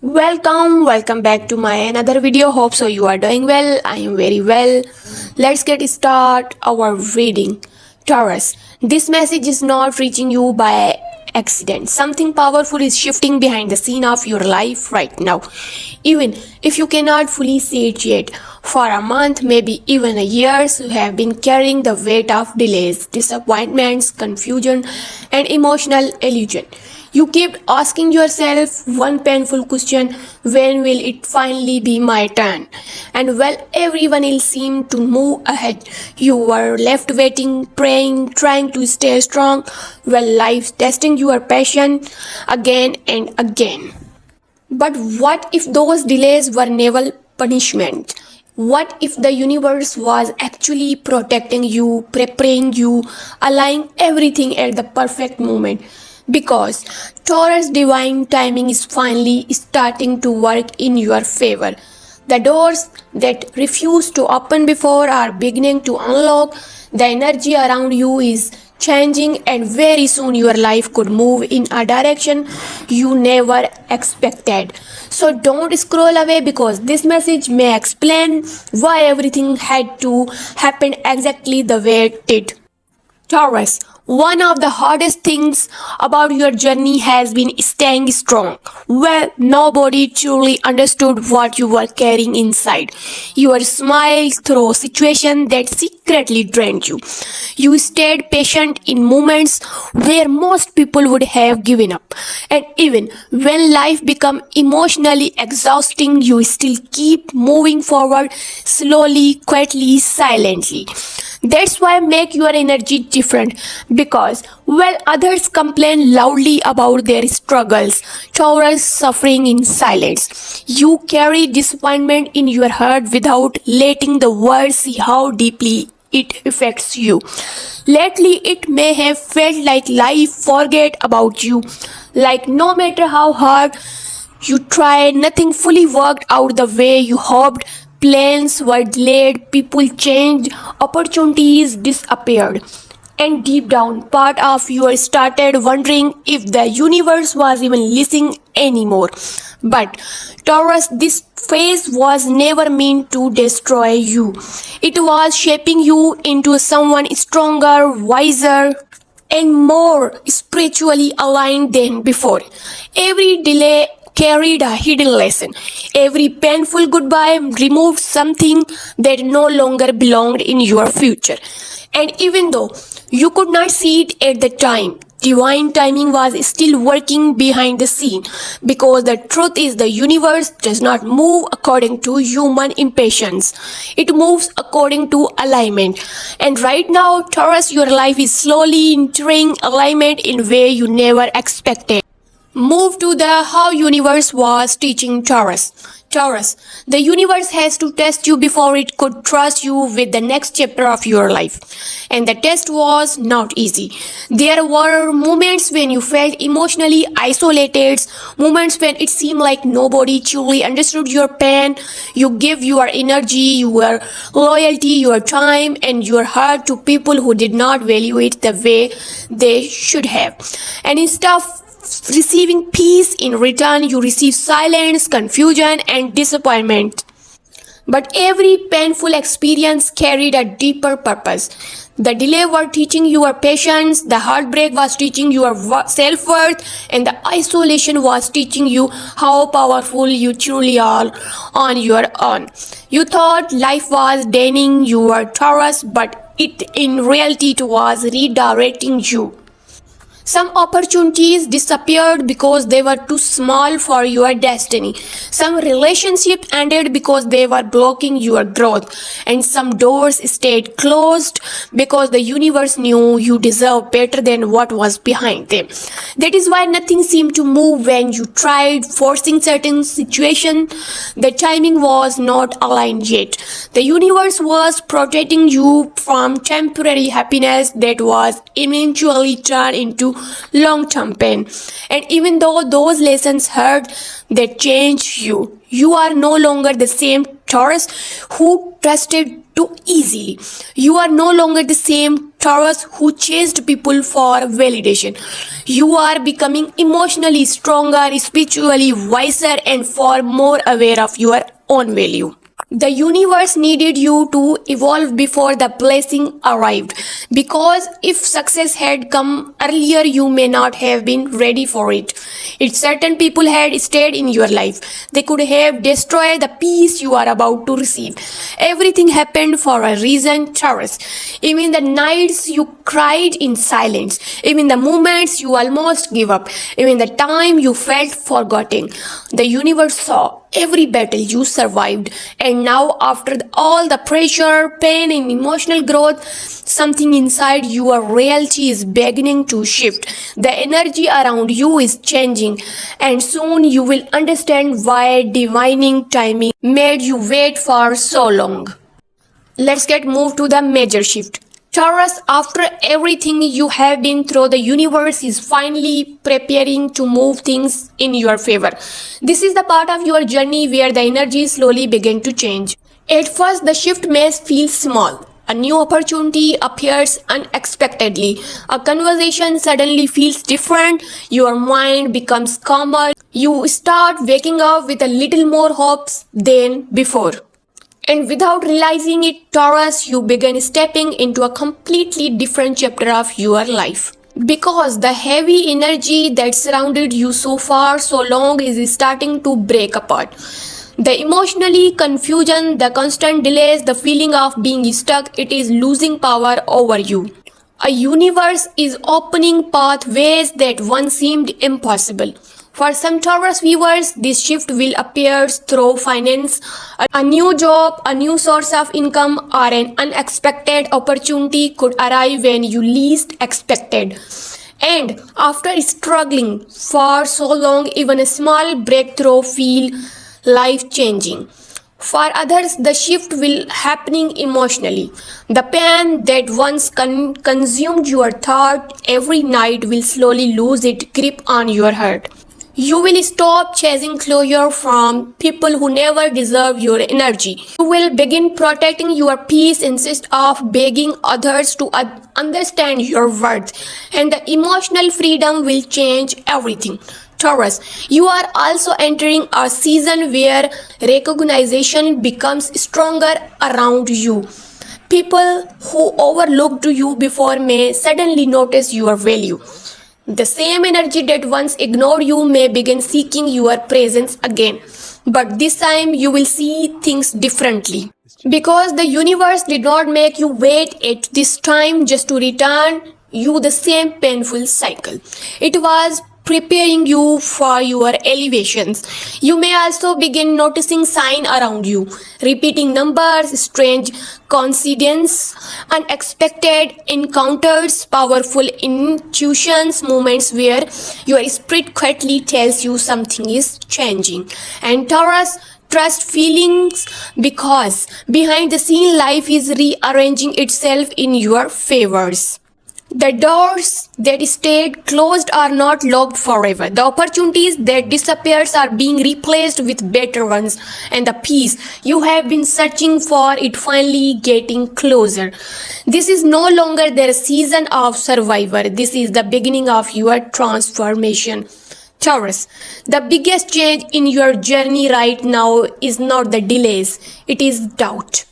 Welcome back to my another video. Hope so you are doing well. I am very well. Let's get start our reading. Taurus, this message is not reaching you by accident. Something powerful is shifting behind the scene of your life right now. Even if you cannot fully see it yet, for a month, maybe even a year, you have been carrying the weight of delays, disappointments, confusion, and emotional illusion. You keep asking yourself one painful question: when will it finally be my turn? And while everyone else seemed to move ahead, you were left waiting, praying, trying to stay strong, while life testing your patience again and again. But what if those delays were never punishment? What if the universe was actually protecting you, preparing you, allowing everything at the perfect moment? Because Taurus divine timing is finally starting to work in your favor. The doors that refused to open before are beginning to unlock. The energy around you is changing, and very soon your life could move in a direction you never expected. So don't scroll away, because this message may explain why everything had to happen exactly the way it did. Taurus, one of the hardest things about your journey has been staying strong. Well, nobody truly understood what you were carrying inside. You smiled through situations that secretly drained you. You stayed patient in moments where most people would have given up. And even when life became emotionally exhausting, you still keep moving forward slowly, quietly, silently. That's why make your energy different, because while others complain loudly about their struggles, Taurus suffering in silence. You carry disappointment in your heart without letting the world see how deeply it affects you. Lately, it may have felt like life forget about you, like no matter how hard you tried, nothing fully worked out the way you hoped. Plans were delayed, people changed, opportunities disappeared. And deep down, part of you started wondering if the universe was even listening anymore. But Taurus, this phase was never meant to destroy you. It was shaping you into someone stronger, wiser, and more spiritually aligned than before. Every delay carried a hidden lesson. Every painful goodbye removed something that no longer belonged in your future. And even though you could not see it at the time, divine timing was still working behind the scene, because the truth is the universe does not move according to human impatience. It moves according to alignment. And right now, Taurus, your life is slowly entering alignment in way you never expected. Move to the how universe was teaching Taurus. Taurus, the universe has to test you before it could trust you with the next chapter of your life. And the test was not easy. There were moments when you felt emotionally isolated, moments when it seemed like nobody truly understood your pain. You gave your energy, your loyalty, your time, and your heart to people who did not value it the way they should have. And instead of receiving peace in return, you receive silence, confusion, and disappointment. But every painful experience carried a deeper purpose. The delay was teaching your patience, the heartbreak was teaching your self-worth, and the isolation was teaching you how powerful you truly are on your own. You thought life was draining your Taurus, but in reality it was redirecting you. Some opportunities disappeared because they were too small for your destiny. Some relationships ended because they were blocking your growth. And some doors stayed closed because the universe knew you deserved better than what was behind them. That is why nothing seemed to move when you tried forcing certain situations. The timing was not aligned yet. The universe was protecting you from temporary happiness that was eventually turned into long-term pain. And even though those lessons hurt, they changed you. You are no longer the same Taurus who trusted too easily. You are no longer the same Taurus who chased people for validation. You are becoming emotionally stronger, spiritually wiser, and far more aware of your own value. The universe needed you to evolve before the blessing arrived, because if success had come earlier, you may not have been ready for it. If certain people had stayed in your life, they could have destroyed the peace you are about to receive. Everything happened for a reason, Taurus. Even the nights you cried in silence, even the moments you almost gave up, even the time you felt forgotten, the universe saw every battle you survived. And now, after all the pressure, pain, and emotional growth, something inside your reality is beginning to shift. The energy around you is changing, and soon you will understand why divine timing made you wait for so long. Let's get moved to the major shift. Taurus, after everything you have been through, the universe is finally preparing to move things in your favor. This is the part of your journey where the energy slowly begins to change. At first, the shift may feel small. A new opportunity appears unexpectedly. A conversation suddenly feels different. Your mind becomes calmer. You start waking up with a little more hopes than before. And without realizing it, Taurus, you begin stepping into a completely different chapter of your life. Because the heavy energy that surrounded you so far, so long is starting to break apart. The emotionally confusion, the constant delays, the feeling of being stuck, it is losing power over you. A universe is opening pathways that once seemed impossible. For some Taurus viewers, this shift will appear through finance, a new job, a new source of income, or an unexpected opportunity could arrive when you least expected. And after struggling for so long, even a small breakthrough feel life-changing. For others, the shift will happening emotionally. The pain that once consumed your thought every night will slowly lose its grip on your heart. You will stop chasing closure from people who never deserve your energy. You will begin protecting your peace instead of begging others to understand your worth. And the emotional freedom will change everything. Taurus, you are also entering a season where recognition becomes stronger around you. People who overlooked you before may suddenly notice your value. The same energy that once ignored you may begin seeking your presence again. But this time you will see things differently. Because the universe did not make you wait at this time just to return you the same painful cycle. It was preparing you for your elevations. You may also begin noticing signs around you, repeating numbers, strange coincidence, unexpected encounters, powerful intuitions, moments where your spirit quietly tells you something is changing. And Taurus, trust feelings, because behind the scene life is rearranging itself in your favors. The doors that stayed closed are not locked forever. The opportunities that disappeared are being replaced with better ones, and the peace you have been searching for it finally getting closer. This is no longer their season of survivor. This is the beginning of your transformation. Taurus, the biggest change in your journey right now is not the delays, it is doubt.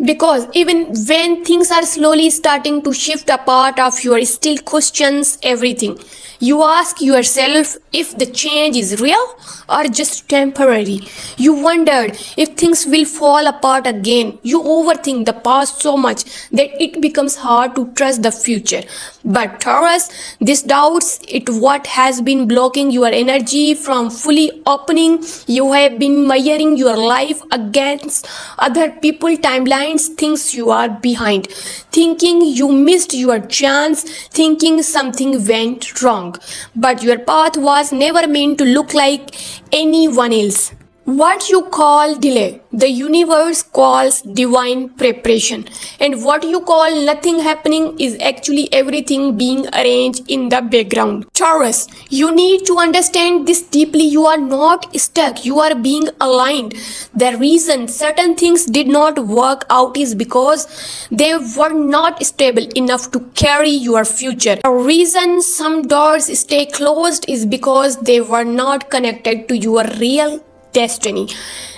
Because even when things are slowly starting to shift, a part of you still questions everything. You ask yourself if the change is real or just temporary. You wondered if things will fall apart again. You overthink the past so much that it becomes hard to trust the future. But Taurus, this doubts it what has been blocking your energy from fully opening. You have been measuring your life against other people's timelines, things you are behind, thinking you missed your chance, thinking something went wrong. But your path was never meant to look like anyone else. What you call delay, the universe calls divine preparation. And what you call nothing happening is actually everything being arranged in the background. Taurus, you need to understand this deeply. You are not stuck, you are being aligned. The reason certain things did not work out is because they were not stable enough to carry your future. The reason some doors stay closed is because they were not connected to your real destiny.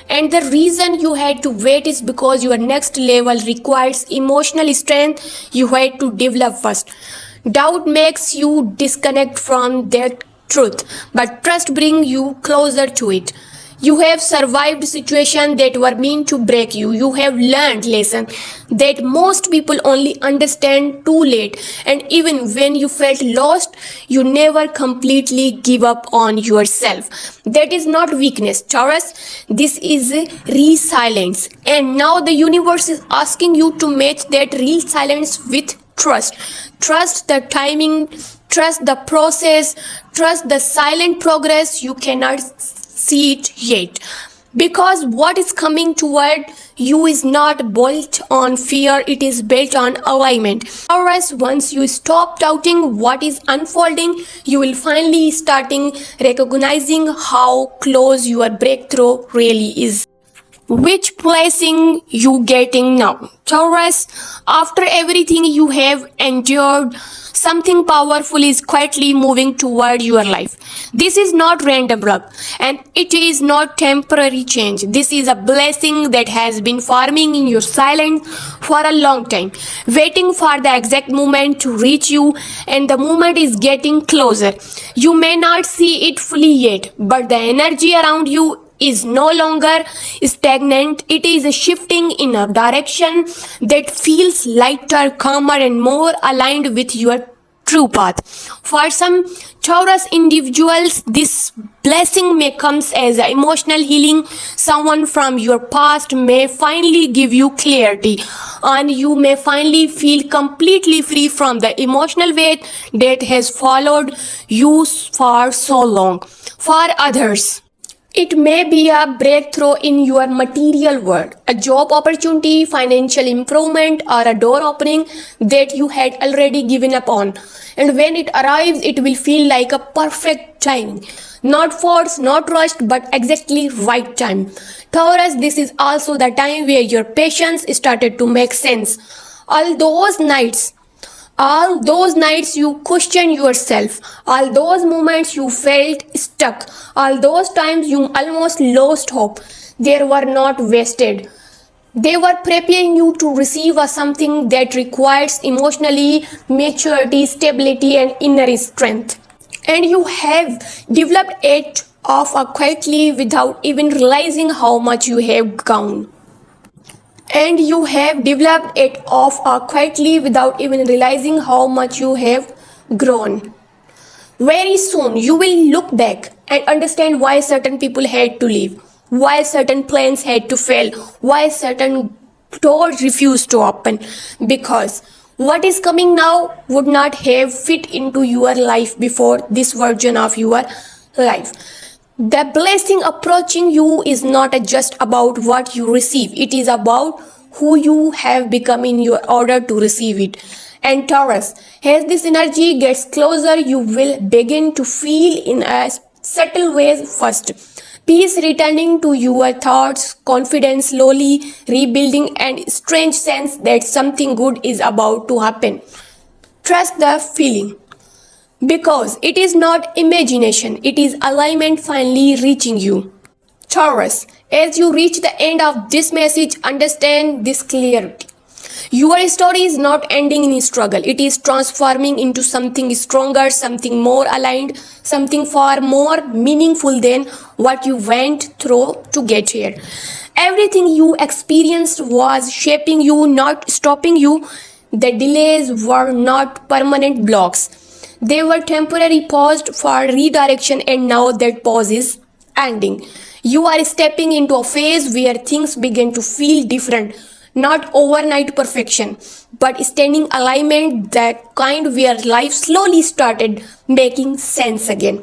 And the reason you had to wait is because your next level requires emotional strength you had to develop first. Doubt makes you disconnect from that truth, but trust brings you closer to it. You have survived situations that were meant to break you. You have learned lessons that most people only understand too late. And even when you felt lost, you never completely give up on yourself. That is not weakness, Taurus. This is resilience. And now the universe is asking you to match that resilience with trust. Trust the timing, trust the process, trust the silent progress. You cannot see it yet, because what is coming toward you is not built on fear, it is built on alignment. Whereas once you stop doubting what is unfolding, you will finally starting recognizing how close your breakthrough really is. Which blessing you getting now? Taurus, after everything you have endured, something powerful is quietly moving toward your life. This is not random luck, and it is not temporary change. This is a blessing that has been forming in your silence for a long time, waiting for the exact moment to reach you, and the moment is getting closer. You may not see it fully yet, but the energy around you is no longer stagnant. It is shifting in a direction that feels lighter, calmer, and more aligned with your true path. For some Taurus individuals, this blessing may come as an emotional healing. Someone from your past may finally give you clarity, and you may finally feel completely free from the emotional weight that has followed you for so long. For others, it may be a breakthrough in your material world, a job opportunity, financial improvement, or a door opening that you had already given up on. And when it arrives, it will feel like a perfect time. Not forced, not rushed, but exactly right time. Taurus, this is also the time where your patience started to make sense. All those nights all those nights you questioned yourself, all those moments you felt stuck, all those times you almost lost hope, they were not wasted. They were preparing you to receive something that requires emotionally maturity, stability, and inner strength. And you have developed it off quietly without even realizing how much you have gone. And you have developed it off quietly without even realizing how much you have grown. Very soon, you will look back and understand why certain people had to leave, why certain plans had to fail, why certain doors refused to open, because what is coming now would not have fit into your life before this version of your life. The blessing approaching you is not just about what you receive, it is about who you have become in your order to receive it. And Taurus, as this energy gets closer, you will begin to feel in a subtle ways first. Peace returning to your thoughts, confidence slowly rebuilding, and strange sense that something good is about to happen. Trust the feeling. Because it is not imagination, it is alignment finally reaching you. Taurus, as you reach the end of this message, understand this clearly. Your story is not ending in struggle, it is transforming into something stronger, something more aligned, something far more meaningful than what you went through to get here. Everything you experienced was shaping you, not stopping you. The delays were not permanent blocks. They were temporary paused for redirection, and now that pause is ending. You are stepping into a phase where things begin to feel different. not overnight perfection, but standing alignment, that kind where life slowly started making sense again.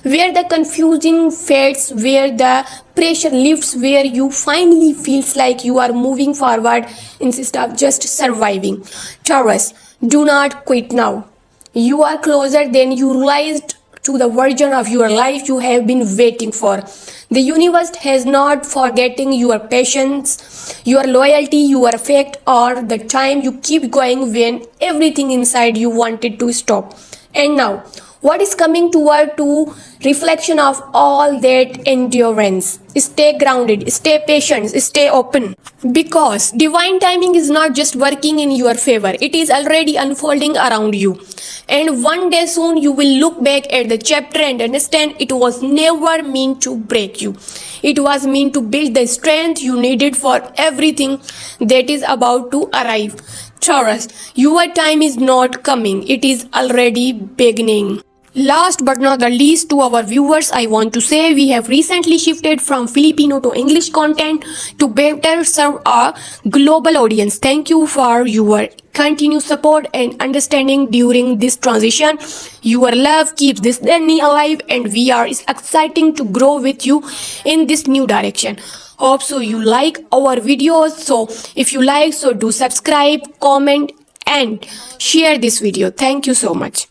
Where the confusing fades, where the pressure lifts, where you finally feels like you are moving forward instead of just surviving. Taurus, do not quit now. You are closer than you realized to the version of your life you have been waiting for. The universe has not forgotten your patience, your loyalty, your faith, or the time you keep going when everything inside you wanted to stop. And now, what is coming toward to reflection of all that endurance? Stay grounded, stay patient, stay open. Because divine timing is not just working in your favor, it is already unfolding around you. And one day soon you will look back at the chapter and understand it was never meant to break you. It was meant to build the strength you needed for everything that is about to arrive. Taurus, your time is not coming, it is already beginning. Last but not the least, to our viewers, I want to say we have recently shifted from Filipino to English content to better serve a global audience. Thank you for your continued support and understanding during this transition. Your love keeps this journey alive, and we are excited to grow with you in this new direction. Hope so you like our videos. So if you like, so do subscribe, comment, and share this video. Thank you so much.